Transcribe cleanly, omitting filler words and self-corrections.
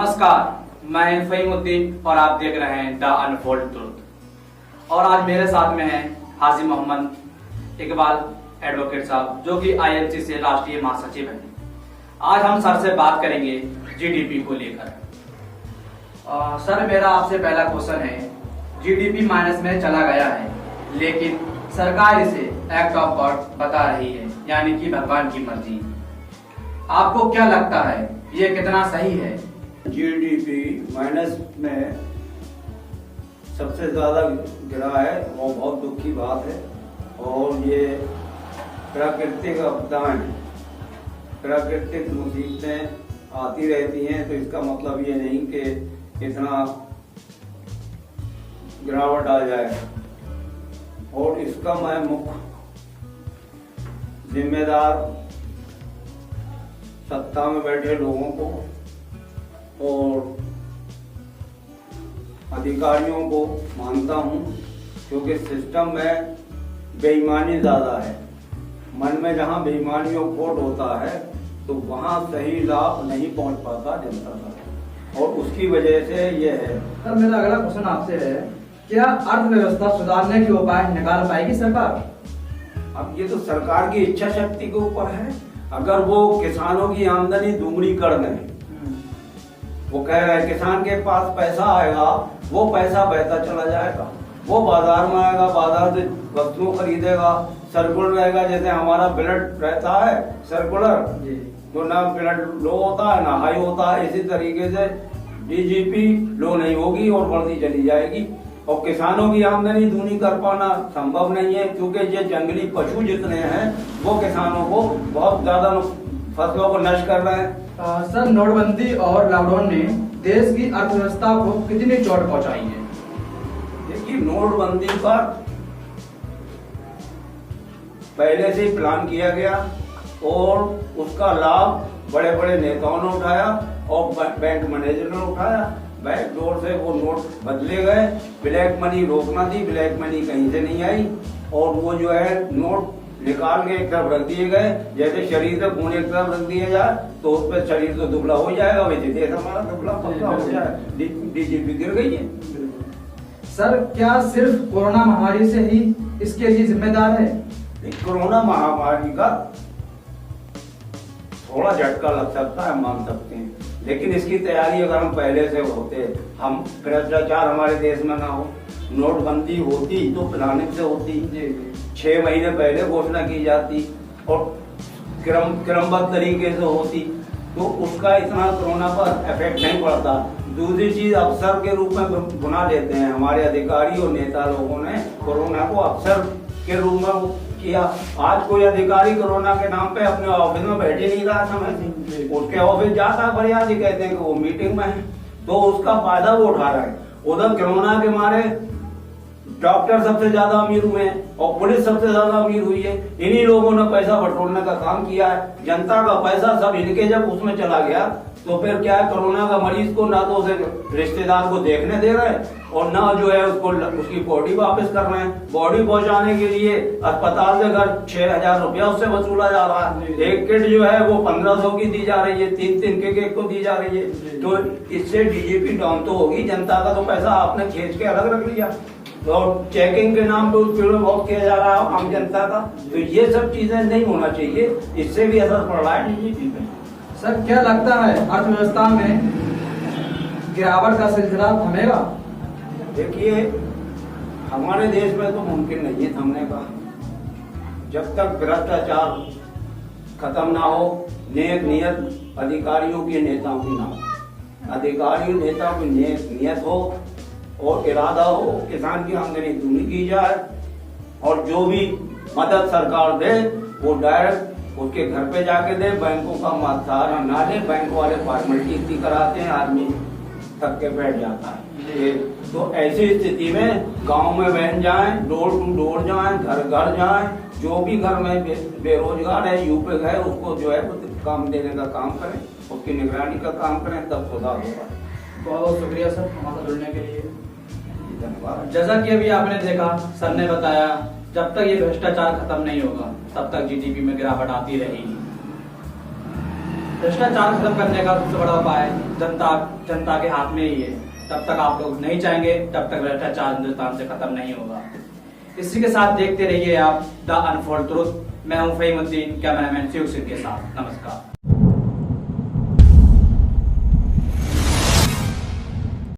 नमस्कार, मैं फहीमुद्दीन और आप देख रहे हैं द अनफोल्ड ट्रुथ। और आज मेरे साथ में हैं हाजी मोहम्मद इकबाल एडवोकेट साहब, जो कि आईएमसी से राष्ट्रीय महासचिव हैं। आज हम सर से बात करेंगे जीडीपी को लेकर। सर, मेरा आपसे पहला क्वेश्चन है, जीडीपी माइनस में चला गया है, लेकिन सरकार इसे एक्ट ऑफ गॉड बता रही है, यानी कि भगवान की मर्जी। आपको क्या लगता है, ये कितना सही है? जीडीपी माइनस में सबसे ज्यादा गिरा है और बहुत दुख की बात है। और ये प्राकृतिक आपदाएं, प्राकृतिक मुसीबतें आती रहती हैं, तो इसका मतलब ये नहीं कि इतना गिरावट आ जाए। और इसका मैं मुख्य जिम्मेदार सत्ता में बैठे लोगों को और अधिकारियों को मानता हूं, क्योंकि सिस्टम में बेईमानी ज्यादा है। मन में जहां बेईमानी और खोट होता है तो वहां सही लाभ नहीं पहुंच पाता जनता तक, और उसकी वजह से ये है। सर, मेरा अगला क्वेश्चन आपसे है, क्या अर्थव्यवस्था सुधारने के उपाय निकाल पाएगी सरकार? अब ये तो सरकार की इच्छा शक्ति के ऊपर है। अगर वो किसानों की आमदनी दुगनी कर दें, वो कह रहे हैं किसान के पास पैसा आएगा, वो पैसा बहता चला जाएगा, वो बाजार में आएगा, बाजार से वस्तुओं खरीदेगा, सर्कुलर रहेगा। जैसे हमारा ब्लड रहता है सर्कुलर, तो ना ब्लड लो होता है ना हाई होता है। इसी तरीके से डीजीपी लो नहीं होगी और बढ़ती चली जाएगी। और किसानों की आमदनी दूनी कर पाना संभव नहीं है, क्योंकि ये जंगली पशु जितने हैं वो किसानों को बहुत ज्यादा फसलों को नष्ट कर रहे हैं। सर, नोटबंदी और लॉकडाउन ने देश की अर्थव्यवस्था को कितनी चोट पहुंचाई है? देखिए, नोटबंदी पर पहले से ही प्लान किया गया और उसका लाभ बड़े बड़े नेताओं ने उठाया और बैंक मैनेजर ने उठाया। बैंक डोर से वो नोट बदले गए। ब्लैक मनी रोकना थी, ब्लैक मनी कहीं से नहीं आई, और वो जो है नोट निकाल के एक तरफ रख दिए गए। जैसे शरीर से खून एक तरफ रख दिया जाए तो उस पर शरीर तो दुबला हो जाएगा, वैसे देश हमारा दुबला पतला हो जाए। डीजीपी गिर गई है। सर, क्या सिर्फ कोरोना महामारी से ही इसके लिए जिम्मेदार है? कोरोना महामारी का थोड़ा झटका लग सकता है, मान सकते हैं, लेकिन इसकी तैयारी अगर हम पहले से होते, हम भ्रष्टाचार हमारे देश में ना हो, नोटबंदी होती तो प्लानिंग से होती, 6 महीने पहले घोषणा की जाती और क्रमबद्ध तरीके से होती, तो उसका इतना कोरोना पर इफेक्ट नहीं पड़ता। दूसरी चीज, अवसर के रूप में बुना लेते हैं हमारे अधिकारी और नेता लोगों ने कोरोना को अवसर के रूप में किया। आज कोई अधिकारी कोरोना के नाम पे अपने ऑफिस में बैठे नहीं रहा समय से, उसके ऑफिस जाता बढ़िया जी, कहते हैं कि वो मीटिंग में है, तो उसका फायदा वो उठा रहा है। उधर कोरोना के मारे डॉक्टर सबसे ज्यादा अमीर हुए हैं और पुलिस सबसे ज्यादा अमीर हुई है। इन्हीं लोगों ने पैसा बटोरने का काम किया है। जनता का पैसा सब इनके जब उसमें चला गया तो फिर क्या है, कोरोना का मरीज को ना तो उसे रिश्तेदार को देखने दे रहे हैं और ना जो है उसको उसकी बॉडी वापस कर रहे हैं। बॉडी पहुंचाने के लिए अस्पताल से घर 6,000 रुपया उससे वसूला जा रहा है। एक किट जो है वो 1500 की दी जा रही है, 3 के को दी जा रही है। तो इससे डीजीपी डाउन तो होगी, जनता का तो पैसा आपने खींच के अलग रख लिया और चेकिंग के नाम पे उस पेड़ बहुत किया जा रहा है आम जनता का। तो ये सब चीजें नहीं होना चाहिए, इससे भी असर पड़ रहा है डीजीपी पे। सर, क्या लगता है अर्थव्यवस्था में गिरावट का सिलसिला थमेगा? देखिए, हमारे देश में तो मुमकिन नहीं है थमने का, जब तक भ्रष्टाचार खत्म ना हो, नेक नियत अधिकारियों की नेताओं की ना हो। अधिकारियों नेताओं की नियत हो और इरादा हो, किसान की आमदनी दूनी की जाए और जो भी मदद सरकार दे वो डायरेक्ट उसके घर पे जाके दे, बैंकों का सहारा ना ले। बैंक वाले फॉर्मेलिटी इतनी कराते हैं, आदमी थक के बैठ जाता है। तो ऐसी स्थिति में गांव में बहन जाएं, डोर टू डोर जाएं, घर घर जाएं, जो भी घर में बेरोजगार है, यूपी है, उसको जो है काम देने का काम करें, उसकी निगरानी का काम करें, तब सुधार होगा। बहुत बहुत शुक्रिया सर हमारे जुड़ने के लिए। धन्यवाद। जैसा कि अभी आपने देखा, सर ने बताया, जब तक ये भ्रष्टाचार खत्म नहीं होगा तब तक जीडीपी में गिरावट आती रहेगी। भ्रष्टाचार खत्म करने का सबसे बड़ा उपाय जनता के हाथ में ही है। तब तक आप लोग नहीं चाहेंगे, तब तक भ्रष्टाचार हिंदुस्तान से खत्म नहीं होगा। इसी के साथ देखते रहिए आप द अनफोल्ड ट्रुथ। मैं हूं फहीमुद्दीन, कैमरामैन शिव सिंह के साथ। नमस्कार।